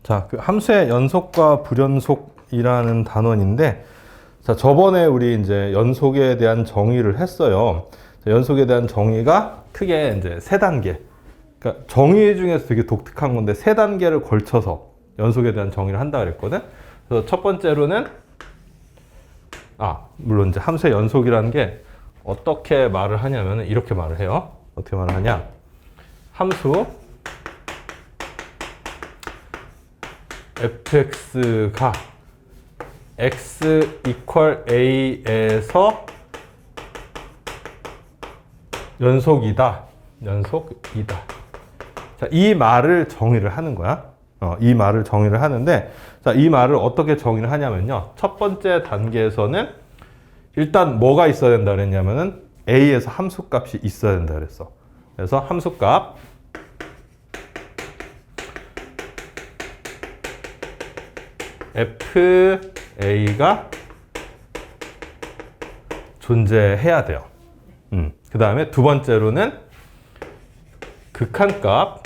자, 그 함수의 연속과 불연속이라는 단원인데, 자, 저번에 우리 이제 연속에 대한 정의를 했어요. 자, 연속에 대한 정의가 크게 이제 세 단계. 그러니까 정의 중에서 되게 독특한 건데 세 단계를 걸쳐서 연속에 대한 정의를 한다 그랬거든. 그래서 첫 번째로는 물론 이제 함수의 연속이라는 게 어떻게 말을 하냐면 이렇게 말을 해요. 어떻게 말을 하냐? 함수 fx가 x equal a에서 연속이다. 자, 이 말을 정의를 하는 거야. 이 말을 정의를 하는데, 자, 이 말을 어떻게 정의를 하냐면요. 첫 번째 단계에서는 일단 뭐가 있어야 된다 그랬냐면은 a에서 함수값이 있어야 된다 그랬어. 그래서 함수값 fa가 존재해야 돼요. 그 다음에 두 번째로는 극한값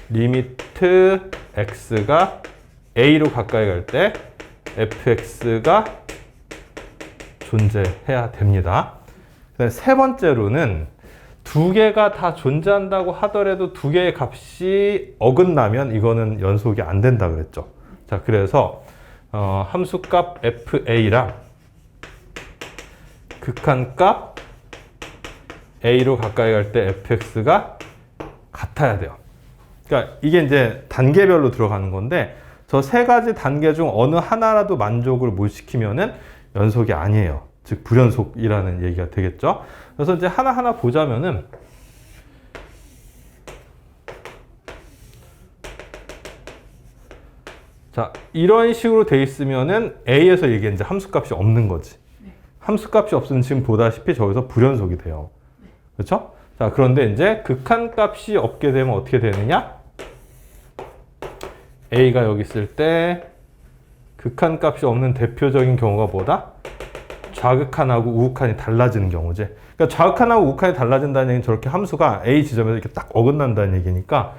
리미트 x가 a로 가까이 갈 때 fx가 존재해야 됩니다. 그다음에 세 번째로는 두 개가 다 존재한다고 하더라도 두 개의 값이 어긋나면 이거는 연속이 안 된다 그랬죠. 자, 그래서 함수값 fa랑 극한값 a로 가까이 갈 때 fx가 같아야 돼요. 그러니까 이게 이제 단계별로 들어가는 건데 저 세 가지 단계 중 어느 하나라도 만족을 못 시키면은 연속이 아니에요. 즉 불연속이라는 얘기가 되겠죠. 그래서 이제 하나하나 보자면은 자, 이런 식으로 돼 있으면은 A에서 이게 이제 함수값이 없는 거지. 함수값이 없으면 지금 보다시피 저기서 불연속이 돼요. 그렇죠? 자, 그런데 이제 극한값이 없게 되면 어떻게 되느냐? A가 여기 있을 때 극한값이 없는 대표적인 경우가 뭐다? 좌극한하고 우극한이 달라지는 경우지. 그러니까 좌극한하고 우극한이 달라진다는 얘기는 저렇게 함수가 A 지점에서 이렇게 딱 어긋난다는 얘기니까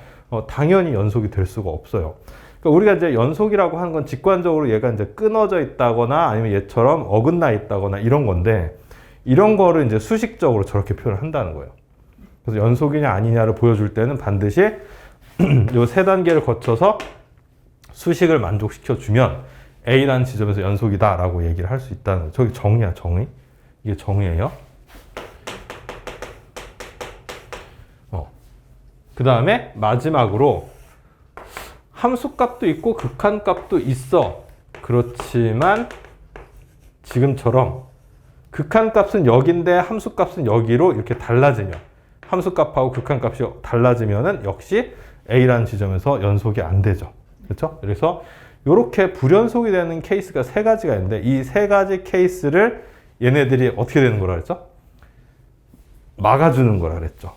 당연히 연속이 될 수가 없어요. 그러니까 우리가 이제 연속이라고 하는 건 직관적으로 얘가 이제 끊어져 있다거나 아니면 얘처럼 어긋나 있다거나 이런 건데 이런 거를 이제 수식적으로 저렇게 표현을 한다는 거예요. 그래서 연속이냐 아니냐를 보여줄 때는 반드시 요 세 단계를 거쳐서 수식을 만족시켜 주면 A라는 지점에서 연속이다라고 얘기를 할 수 있다는 거예요. 저기 정의야, 정의. 이게 정의예요. 그 다음에 마지막으로 함수값도 있고 극한값도 있어. 그렇지만 지금처럼 극한값은 여기인데 함수값은 여기로 이렇게 달라지면 함수값하고 극한값이 달라지면은 역시 A라는 지점에서 연속이 안 되죠. 그렇죠? 그래서 이렇게 불연속이 되는 케이스가 세 가지가 있는데 이 세 가지 케이스를 얘네들이 어떻게 되는 거라 그랬죠? 막아주는 거라 그랬죠.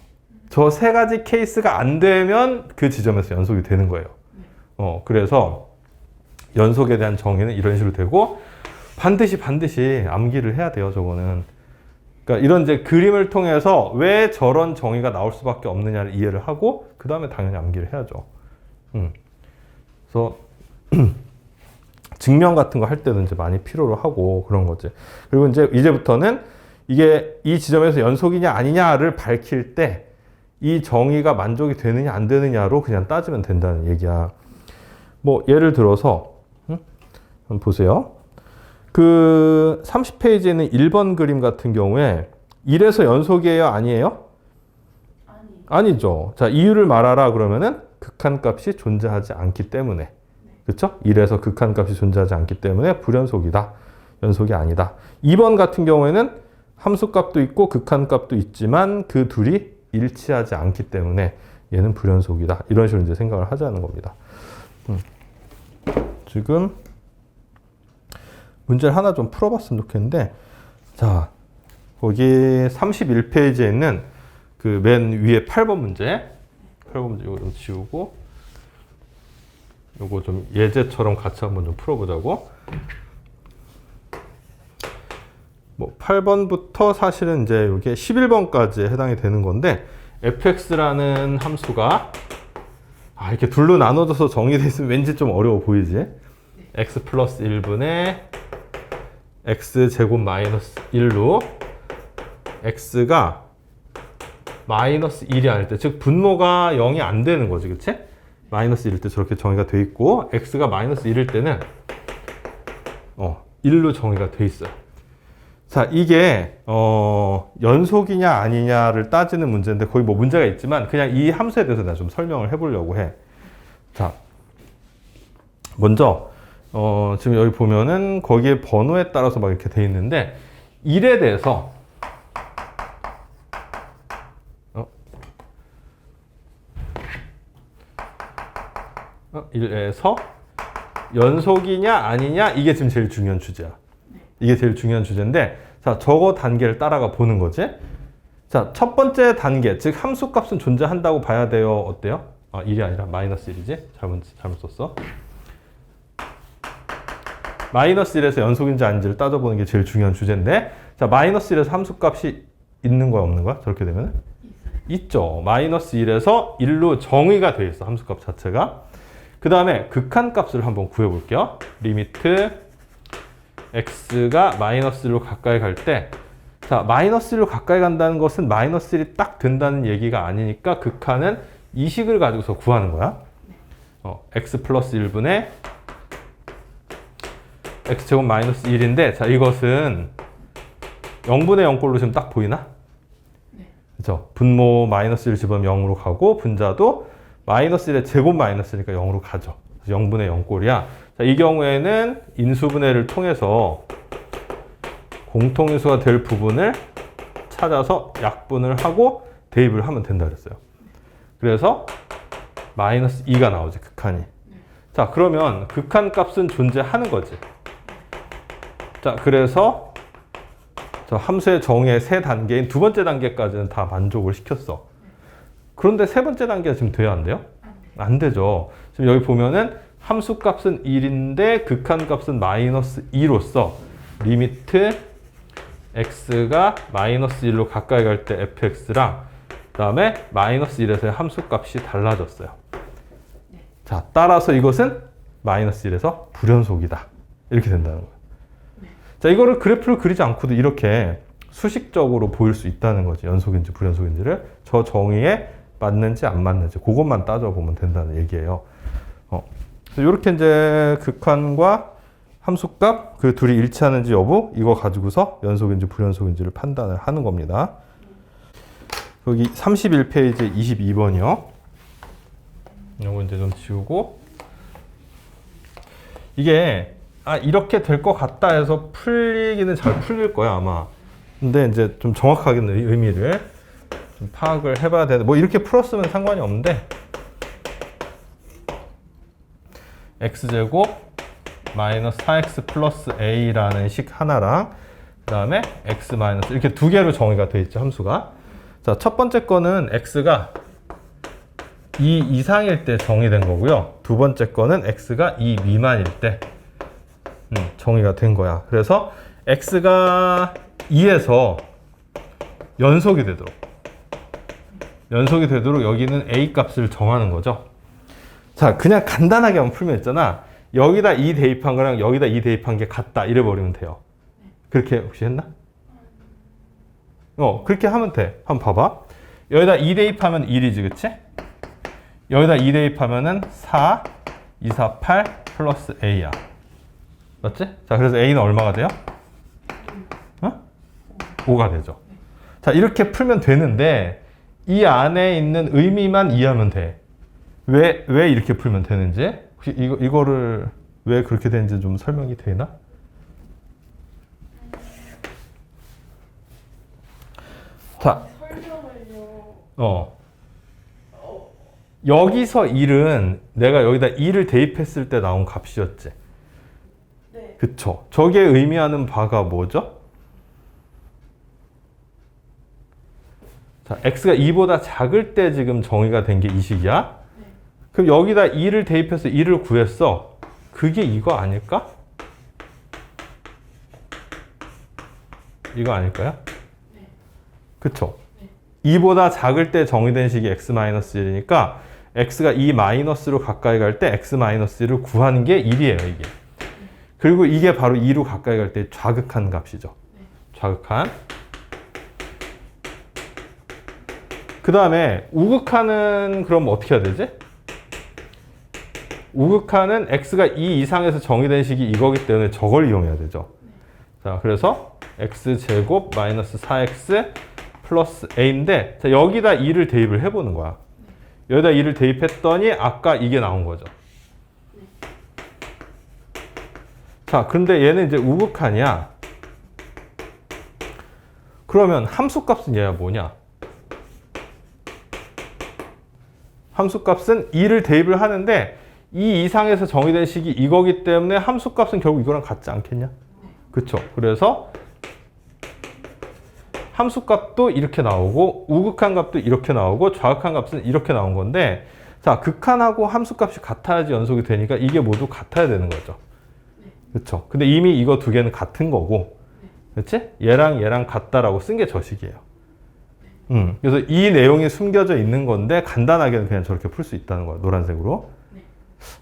저 세 가지 케이스가 안 되면 그 지점에서 연속이 되는 거예요. 그래서 연속에 대한 정의는 이런 식으로 되고 반드시 암기를 해야 돼요. 저거는. 그러니까 이런 이제 그림을 통해서 왜 저런 정의가 나올 수밖에 없느냐를 이해를 하고 그 다음에 당연히 암기를 해야죠. 그래서 증명 같은 거 할 때도 이제 많이 필요로 하고 그런 거지. 그리고 이제부터는 이게 이 지점에서 연속이냐 아니냐를 밝힐 때 이 정의가 만족이 되느냐 안 되느냐로 그냥 따지면 된다는 얘기야. 뭐 예를 들어서 한번 보세요. 그 30페이지에 있는 1번 그림 같은 경우에 1에서 연속이에요? 아니에요? 아니죠. 자, 이유를 말하라 그러면은 극한값이 존재하지 않기 때문에. 그렇죠? 1에서 극한값이 존재하지 않기 때문에 불연속이다. 연속이 아니다. 2번 같은 경우에는 함수값도 있고 극한값도 있지만 그 둘이 일치하지 않기 때문에 얘는 불연속이다. 이런 식으로 이제 생각을 하자는 겁니다. 지금 문제를 하나 좀 풀어봤으면 좋겠는데, 자, 거기 31페이지에 있는 그 맨 위에 8번 문제. 8번 문제 이거 좀 지우고, 요거 좀 예제처럼 같이 한번 좀 풀어보자고. 뭐 8번부터 사실은 이제 이게 11번까지 해당이 되는 건데 fx라는 함수가 이렇게 둘로 나눠져서 정의돼 있으면 왠지 좀 어려워 보이지? x 플러스 1분의 x 제곱 마이너스 1로 x가 마이너스 1이 아닐 때, 즉 분모가 0이 안 되는 거지, 그치? 마이너스 1일 때 저렇게 정의가 돼 있고, x가 마이너스 1일 때는 1로 정의가 돼 있어요. 자, 이게 연속이냐 아니냐를 따지는 문제인데 거의 뭐 문제가 있지만 그냥 이 함수에 대해서 내가 좀 설명을 해보려고 해. 자, 먼저 지금 여기 보면은 거기에 번호에 따라서 막 이렇게 돼 있는데 1에 대해서 1에서 연속이냐 아니냐, 이게 지금 제일 중요한 주제야. 이게 제일 중요한 주제인데, 자, 저거 단계를 따라가 보는 거지. 자, 첫 번째 단계, 즉 함수값은 존재한다고 봐야 돼요. 어때요? 1이 아니라 마이너스 1이지? 잘못 썼어. 마이너스 1에서 연속인지 아닌지를 따져보는 게 제일 중요한 주제인데, 자, 마이너스 1에서 함수값이 있는 거야, 없는 거야? 저렇게 되면? 있죠. 마이너스 1에서 1로 정의가 돼 있어, 함수값 자체가. 그 다음에 극한값을 한번 구해볼게요. 리미트 x가 마이너스 1로 가까이 갈 때, 자, 마이너스 1로 가까이 간다는 것은 마이너스 1이 딱 된다는 얘기가 아니니까 극한은 이 식을 가지고서 구하는 거야. x 플러스 1분의 x제곱 마이너스 1인데, 자, 이것은 0분의 0꼴로 지금 딱 보이나? 그죠? 분모 마이너스 1 집으면 0으로 가고, 분자도 마이너스 1의 제곱 마이너스니까 0으로 가죠. 0분의 0꼴이야. 자, 이 경우에는 인수분해를 통해서 공통인수가 될 부분을 찾아서 약분을 하고 대입을 하면 된다 그랬어요. 그래서 마이너스 2가 나오지, 극한이. 자, 그러면 극한값은 존재하는 거지. 자, 그래서 저 함수의 정의의 세 단계인 두 번째 단계까지는 다 만족을 시켰어. 그런데 세 번째 단계가 지금 돼야 안 돼요? 안 되죠. 지금 여기 보면은 함수값은 1인데 극한값은 마이너스 2로서 리미트 x가 마이너스 1로 가까이 갈 때 fx랑 그 다음에 마이너스 1에서의 함수값이 달라졌어요. 자, 따라서 이것은 마이너스 1에서 불연속이다. 이렇게 된다는 거예요. 자, 이거를 그래프를 그리지 않고도 이렇게 수식적으로 보일 수 있다는 거지. 연속인지 불연속인지를. 저 정의에 맞는지 안 맞는지 그것만 따져보면 된다는 얘기예요. 이렇게 이제 극한과 함수값 그 둘이 일치하는지 여부 이거 가지고서 연속인지 불연속인지를 판단을 하는 겁니다. 여기 31페이지 22번이요. 이거 이제 좀 지우고, 이게 이렇게 될 것 같다 해서 풀리기는 잘 풀릴 거야 아마. 근데 이제 좀 정확하게 의미를 좀 파악을 해봐야 되는데, 뭐 이렇게 풀었으면 상관이 없는데, x제곱 마이너스 4x 플러스 a라는 식 하나랑 그 다음에 x 마이너스 이렇게 두 개로 정의가 되어 있죠, 함수가. 자, 첫 번째 거는 x가 2 이상일 때 정의된 거고요. 두 번째 거는 x가 2 미만일 때 정의가 된 거야. 그래서 x가 2에서 연속이 되도록 여기는 a 값을 정하는 거죠. 자, 그냥 간단하게 한번 풀면 있잖아. 여기다 2 대입한 거랑 여기다 2 대입한 게 같다. 이래 버리면 돼요. 그렇게 혹시 했나? 그렇게 하면 돼. 한번 봐봐. 여기다 2 대입하면 1이지, 그치? 여기다 2 대입하면은 4, 2, 4, 8 플러스 a야. 맞지? 자, 그래서 a는 얼마가 돼요? 5가 되죠. 자, 이렇게 풀면 되는데 이 안에 있는 의미만 이해하면 돼. 왜 이렇게 풀면 되는지, 혹시 이거를 왜 그렇게 되는지 좀 설명이 되나? 자, 여기서 1은 내가 여기다 2를 대입했을 때 나온 값이었지. 네. 그쵸? 저게 의미하는 바가 뭐죠? 자, x가 2보다 작을 때 지금 정의가 된 게 이 식이야. 그럼 여기다 2를 대입해서 2를 구했어. 그게 이거 아닐까? 이거 아닐까요? 그쵸? 2보다 작을 때 정의된 식이 x-1이니까 x가 2 마이너스로 가까이 갈 때 x 마이너스 1을 구하는 게 1이에요, 이게. 그리고 이게 바로 2로 가까이 갈 때 좌극한 값이죠. 좌극한. 그 다음에 우극한은 그럼 어떻게 해야 되지? 우극한은 x가 2 이상에서 정의된 식이 이거기 때문에 저걸 이용해야 되죠. 자, 그래서 x제곱 마이너스 4x 플러스 a인데, 자, 여기다 2를 대입을 해보는 거야. 여기다 2를 대입했더니 아까 이게 나온 거죠. 자, 근데 얘는 이제 우극한이야. 그러면 함수값은 얘가 뭐냐? 함수값은 2를 대입을 하는데 2 이상에서 정의된 식이 이거기 때문에 함수값은 결국 이거랑 같지 않겠냐? 그쵸? 그래서 함수값도 이렇게 나오고 우극한 값도 이렇게 나오고 좌극한 값은 이렇게 나온 건데, 자, 극한하고 함수값이 같아야지 연속이 되니까 이게 모두 같아야 되는 거죠. 그쵸? 근데 이미 이거 두 개는 같은 거고, 그치? 얘랑 얘랑 같다라고 쓴 게 저 식이에요. 그래서 이 내용이 숨겨져 있는 건데 간단하게는 그냥 저렇게 풀 수 있다는 거야, 노란색으로.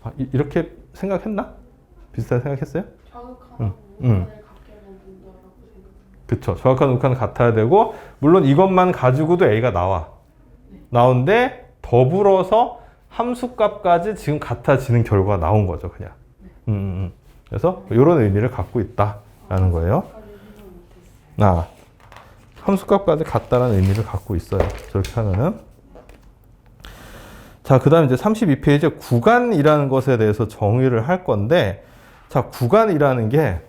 아, 이렇게 생각했나? 비슷하게 생각했어요? 좌극한하고 우극한을 같게 만든다라고 생각합니다. 그쵸. 좌극한 우극한은 같아야 되고, 물론 이것만 가지고도 A가 나와. 나오는데 더불어서 함수값까지 지금 같아지는 결과가 나온 거죠, 그냥. 그래서 이런 의미를 갖고 있다라는 거예요. 아, 함수값까지 같다라는 의미를 갖고 있어요. 저렇게 하면은. 자, 그 다음에 이제 32페이지에 구간이라는 것에 대해서 정의를 할 건데, 자, 구간이라는 게,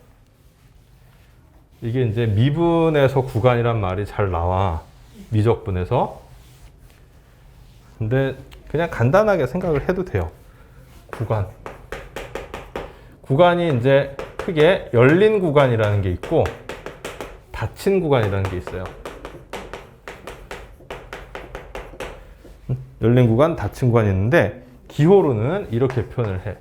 이게 이제 미분에서 구간이란 말이 잘 나와. 미적분에서. 근데 그냥 간단하게 생각을 해도 돼요. 구간. 구간이 이제 크게 열린 구간이라는 게 있고, 닫힌 구간이라는 게 있어요. 열린 구간, 닫힌 구간이 있는데 기호로는 이렇게 표현을 해.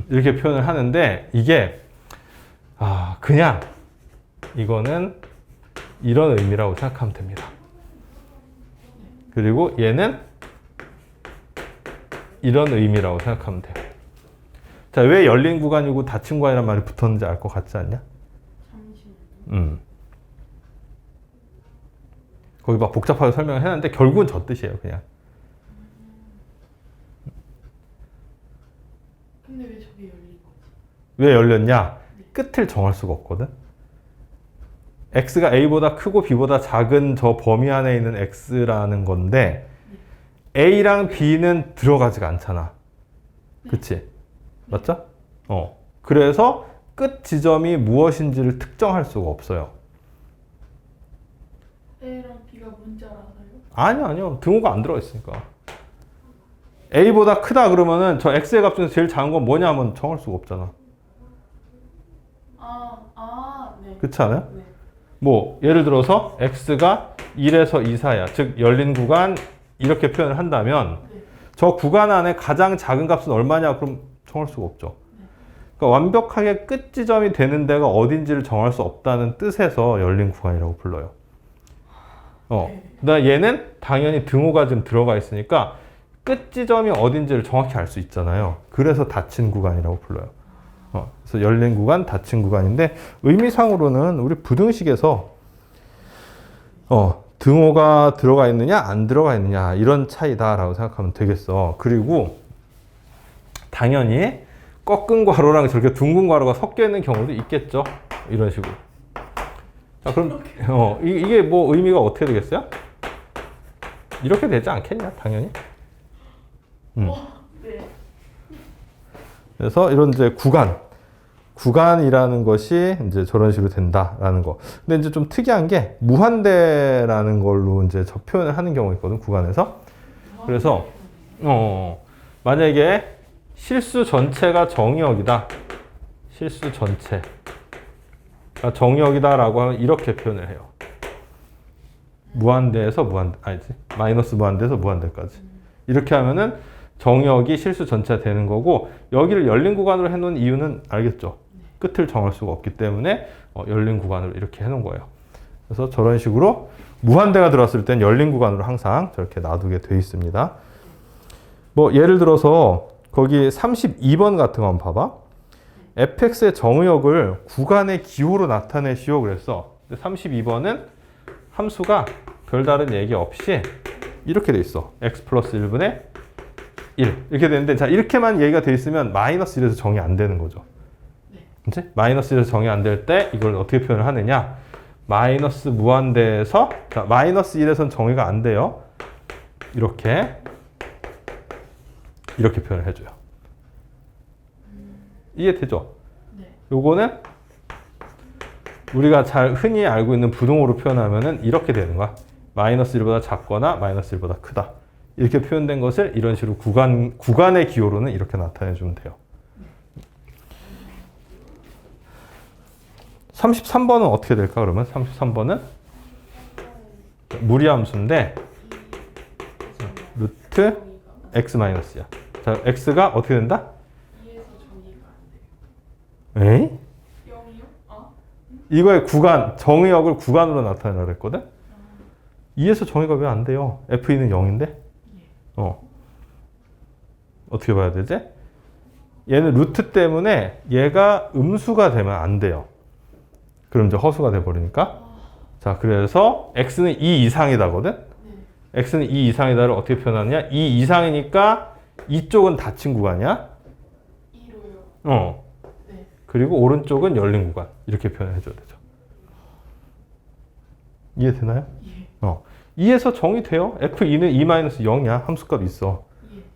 이렇게 표현을 하는데, 이게 그냥 이거는 이런 의미라고 생각하면 됩니다. 그리고 얘는 이런 의미라고 생각하면 돼요. 자, 왜 열린 구간이고 닫힌 구간이라는 말이 붙었는지 알 것 같지 않냐? 잠시만요. 거기 막 복잡하게 설명을 해놨는데 결국은 저 뜻이에요, 그냥. 근데 왜 저게 열린 거지? 왜 열렸냐? 끝을 정할 수가 없거든. x가 a보다 크고 b보다 작은 저 범위 안에 있는 x라는 건데 a랑 b는 들어가지가 않잖아. 그치? 맞죠? 그래서 끝 지점이 무엇인지를 특정할 수가 없어요. A랑 B가 문자라서요? 아니요. 등호가 안 들어가 있으니까. a보다 크다 그러면은 저 x의 값 중에서 제일 작은 건 뭐냐 하면 정할 수가 없잖아. 네. 그렇지 않아요? 네. 뭐 예를 들어서 x가 1에서 2 사이야. 즉 열린 구간 이렇게 표현을 한다면 저 구간 안에 가장 작은 값은 얼마냐? 그럼 정할 수가 없죠. 그러니까 완벽하게 끝 지점이 되는 데가 어딘지를 정할 수 없다는 뜻에서 열린 구간이라고 불러요. 그다음 얘는 당연히 등호가 좀 들어가 있으니까 끝 지점이 어딘지를 정확히 알 수 있잖아요. 그래서 닫힌 구간이라고 불러요. 그래서 열린 구간, 닫힌 구간인데 의미상으로는 우리 부등식에서 등호가 들어가 있느냐 안 들어가 있느냐 이런 차이다라고 생각하면 되겠어. 그리고 당연히 꺾은 괄호랑 저렇게 둥근 괄호가 섞여 있는 경우도 있겠죠. 이런 식으로. 자, 그럼 이게 뭐 의미가 어떻게 되겠어요? 이렇게 되지 않겠냐? 당연히. 네. 그래서 이런 이제 구간이라는 것이 이제 저런 식으로 된다라는 거. 근데 이제 좀 특이한 게 무한대라는 걸로 이제 저 표현을 하는 경우가 있거든, 구간에서. 그래서 만약에 실수 전체가 정의역이다. 실수 전체가 정의역이다라고 하면 이렇게 표현을 해요. 무한대에서 마이너스 무한대에서 무한대까지. 이렇게 하면은 정의역이 실수 전체가 되는 거고, 여기를 열린 구간으로 해놓은 이유는 알겠죠? 끝을 정할 수가 없기 때문에 열린 구간으로 이렇게 해놓은 거예요. 그래서 저런 식으로 무한대가 들어왔을 땐 열린 구간으로 항상 저렇게 놔두게 돼 있습니다. 뭐 예를 들어서 거기 32번 같은 거 한번 봐봐. fx의 정의역을 구간의 기호로 나타내시오 그랬어. 근데 32번은 함수가 별다른 얘기 없이 이렇게 돼 있어. x 플러스 1분의 1 이렇게 되는데, 자 이렇게만 얘기가 돼 있으면 마이너스 1에서 정의 안 되는 거죠. 이제 마이너스 1에서 정의 안 될 때 이걸 어떻게 표현을 하느냐, 마이너스 무한대에서, 자 마이너스 1에서는 정의가 안 돼요. 이렇게 표현을 해줘요. 이해되죠? 네. 요거는 우리가 잘 흔히 알고 있는 부동호로 표현하면은 이렇게 되는 거야. 마이너스 1보다 작거나 마이너스 1보다 크다. 이렇게 표현된 것을 이런 식으로 구간의 기호로는 이렇게 나타내주면 돼요. 33번은 어떻게 될까 그러면? 33번은 무리함수인데 루트 x 마이너스야. 자, x가 어떻게 된다? 2에서 정의가 안 돼요. 에이? 0이요? 아? 이거의 구간, 정의역을 구간으로 나타내라 그랬거든? 2에서 정의가 왜 안 돼요? f2는 0인데? 어떻게 봐야 되지? 얘는 루트 때문에 얘가 음수가 되면 안 돼요. 그럼 이제 허수가 돼버리니까. 자, 그래서 x는 2 이상이다거든? 네. x는 2 이상이다를 어떻게 표현하느냐? 2 이상이니까 이쪽은 닫힌 구간이야. 2로요. 네. 그리고 오른쪽은 열린 구간. 이렇게 표현을 해줘야 되죠. 이해되나요? 예. 2에서 정의돼요. f2는 2-0이야. 함수값 있어.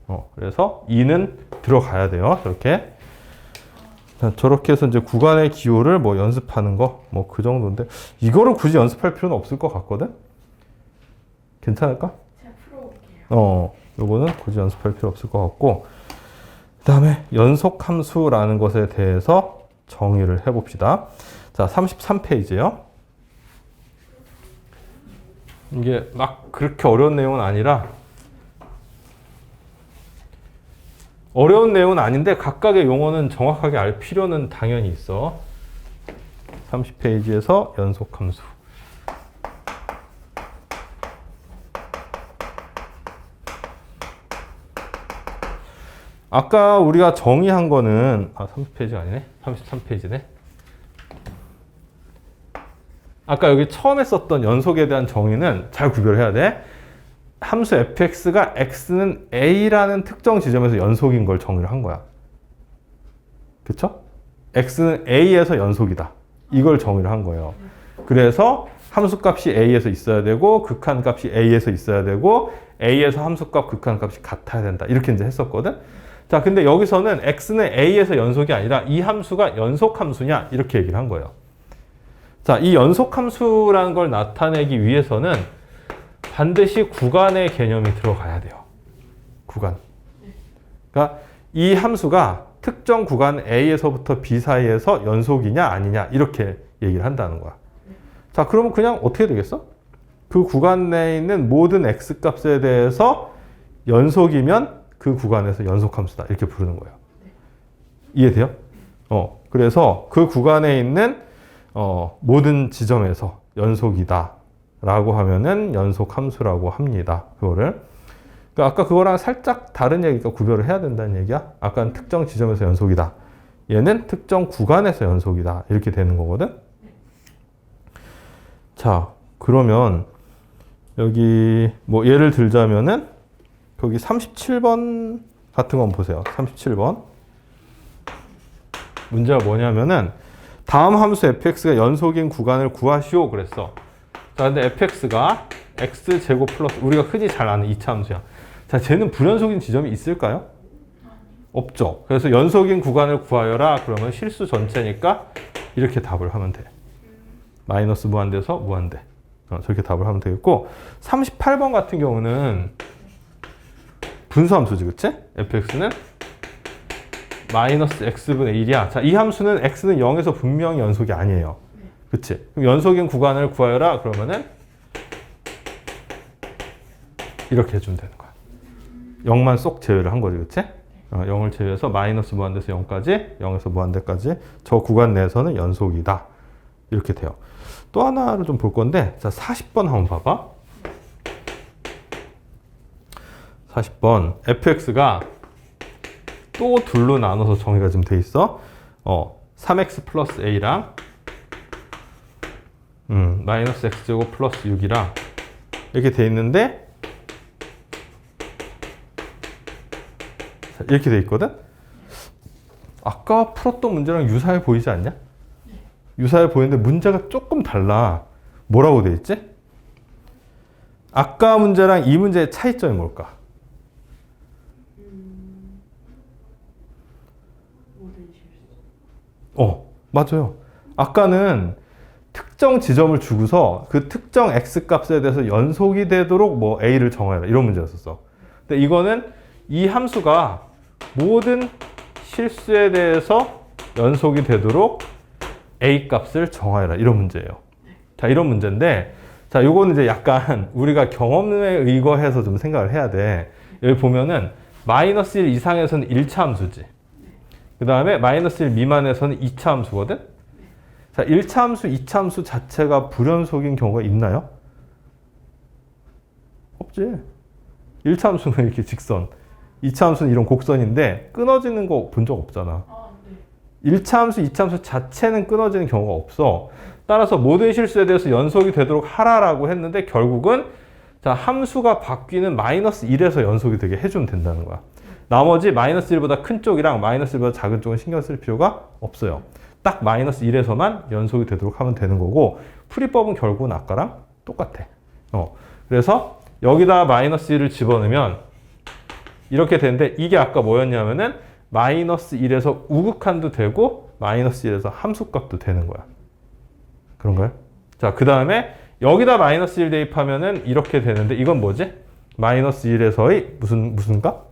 예. 그래서 2는 들어가야 돼요. 저렇게. 자, 저렇게 해서 이제 구간의 기호를 뭐 연습하는 거, 뭐 그 정도인데, 이거를 굳이 연습할 필요는 없을 것 같거든? 괜찮을까? 제가 풀어볼게요. 요거는 굳이 연습할 필요 없을 것 같고, 그 다음에 연속함수라는 것에 대해서 정의를 해봅시다. 자, 33페이지요. 이게 막 그렇게 어려운 내용은 아니라, 어려운 내용은 아닌데 각각의 용어는 정확하게 알 필요는 당연히 있어. 30페이지에서 연속함수. 아까 우리가 정의한 거는 30페이지가 아니네. 33페이지네. 아까 여기 처음에 썼던 연속에 대한 정의는 잘 구별해야 돼. 함수 fx가 x는 a라는 특정 지점에서 연속인 걸 정의를 한 거야. 그쵸? x는 a에서 연속이다. 이걸 정의를 한 거예요. 그래서 함수값이 a에서 있어야 되고 극한값이 a에서 있어야 되고 a에서 함수값 극한값이 같아야 된다. 이렇게 이제 했었거든. 자, 근데 여기서는 x는 a에서 연속이 아니라 이 함수가 연속함수냐 이렇게 얘기를 한 거예요. 자, 이 연속함수라는 걸 나타내기 위해서는 반드시 구간의 개념이 들어가야 돼요. 구간. 그러니까 이 함수가 특정 구간 A에서부터 B 사이에서 연속이냐 아니냐 이렇게 얘기를 한다는 거야. 자, 그러면 그냥 어떻게 되겠어? 그 구간 내에 있는 모든 X값에 대해서 연속이면 그 구간에서 연속함수다 이렇게 부르는 거예요. 이해돼요? 그래서 그 구간에 있는 모든 지점에서 연속이다 라고 하면은 연속함수라고 합니다. 그거를. 그러니까 아까 그거랑 살짝 다른 얘기가 구별을 해야 된다는 얘기야. 아까는 특정 지점에서 연속이다. 얘는 특정 구간에서 연속이다. 이렇게 되는 거거든. 자, 그러면 여기 뭐 예를 들자면은 거기 37번 같은 건 보세요. 37번. 문제가 뭐냐면은 다음 함수 fx가 연속인 구간을 구하시오 그랬어. 자, 근데 fx가 x제곱 플러스 우리가 흔히 잘 아는 2차 함수야. 자, 쟤는 불연속인 지점이 있을까요? 없죠. 그래서 연속인 구간을 구하여라. 그러면 실수 전체니까 이렇게 답을 하면 돼. 마이너스 무한대에서 무한대. 저렇게 답을 하면 되겠고 38번 같은 경우는 분수함수지, 그치? fx는 마이너스 x분의 1이야. 자, 이 함수는 x는 0에서 분명히 연속이 아니에요. 그치? 그럼 연속인 구간을 구하여라. 그러면은 이렇게 해주면 되는 거야. 0만 쏙 제외를 한 거지, 그치? 0을 제외해서 마이너스 무한대에서 0까지, 0에서 무한대까지 저 구간 내에서는 연속이다. 이렇게 돼요. 또 하나를 좀 볼 건데, 자, 40번 한번 봐봐. 40번. fx가 또 둘로 나눠서 정의가 좀 돼 있어. 3x 플러스 a랑 마이너스 x제곱 플러스 6이랑 이렇게 돼 있는데, 자, 이렇게 돼 있거든? 아까 풀었던 문제랑 유사해 보이지 않냐? 유사해 보이는데 문제가 조금 달라. 뭐라고 돼 있지? 아까 문제랑 이 문제의 차이점이 뭘까? 맞아요. 아까는 특정 지점을 주고서 그 특정 x 값에 대해서 연속이 되도록 뭐 a를 정하라 이런 문제였었어. 근데 이거는 이 함수가 모든 실수에 대해서 연속이 되도록 a 값을 정하라 이런 문제예요. 자, 이런 문제인데, 자, 요거는 이제 약간 우리가 경험에 의거해서 좀 생각을 해야 돼. 여기 보면은 마이너스 1 이상에서는 1차 함수지. 그 다음에 마이너스 1 미만에서는 2차 함수거든? 자, 1차 함수, 2차 함수 자체가 불연속인 경우가 있나요? 없지. 1차 함수는 이렇게 직선, 2차 함수는 이런 곡선인데 끊어지는 거 본 적 없잖아. 1차 함수, 2차 함수 자체는 끊어지는 경우가 없어. 따라서 모든 실수에 대해서 연속이 되도록 하라라고 했는데 결국은 자, 함수가 바뀌는 마이너스 1에서 연속이 되게 해주면 된다는 거야. 나머지 마이너스 1보다 큰 쪽이랑 마이너스 1보다 작은 쪽은 신경 쓸 필요가 없어요. 딱 마이너스 1에서만 연속이 되도록 하면 되는 거고, 풀이법은 결국은 아까랑 똑같아. 그래서 여기다 마이너스 1을 집어넣으면 이렇게 되는데, 이게 아까 뭐였냐면은 마이너스 1에서 우극한도 되고 마이너스 1에서 함수값도 되는 거야. 그런가요? 자, 그 다음에 여기다 마이너스 1 대입하면은 이렇게 되는데, 이건 뭐지? 마이너스 1에서의 무슨 값?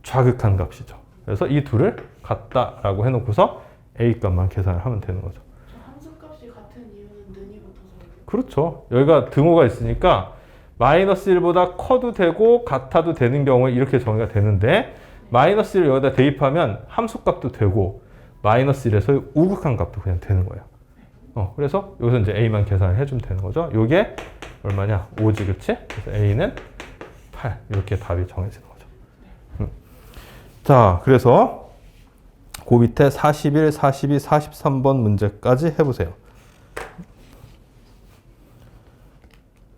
좌극한 값이죠. 그래서 이 둘을 같다라고 해놓고서 a 값만 계산을 하면 되는 거죠. 함수값이 같은 이유는 는이 붙어서. 그렇죠. 여기가 등호가 있으니까 마이너스 1보다 커도 되고 같아도 되는 경우에 이렇게 정의가 되는데, 마이너스 1을 여기다 대입하면 함수값도 되고 마이너스 1에서의 우극한 값도 그냥 되는 거예요. 그래서 여기서 이제 a만 계산을 해주면 되는 거죠. 이게 얼마냐? 5지, 그치? 그래서 a는 8 이렇게 답이 정해지는 거죠. 자, 그래서 그 밑에 41, 42, 43번 문제까지 해보세요.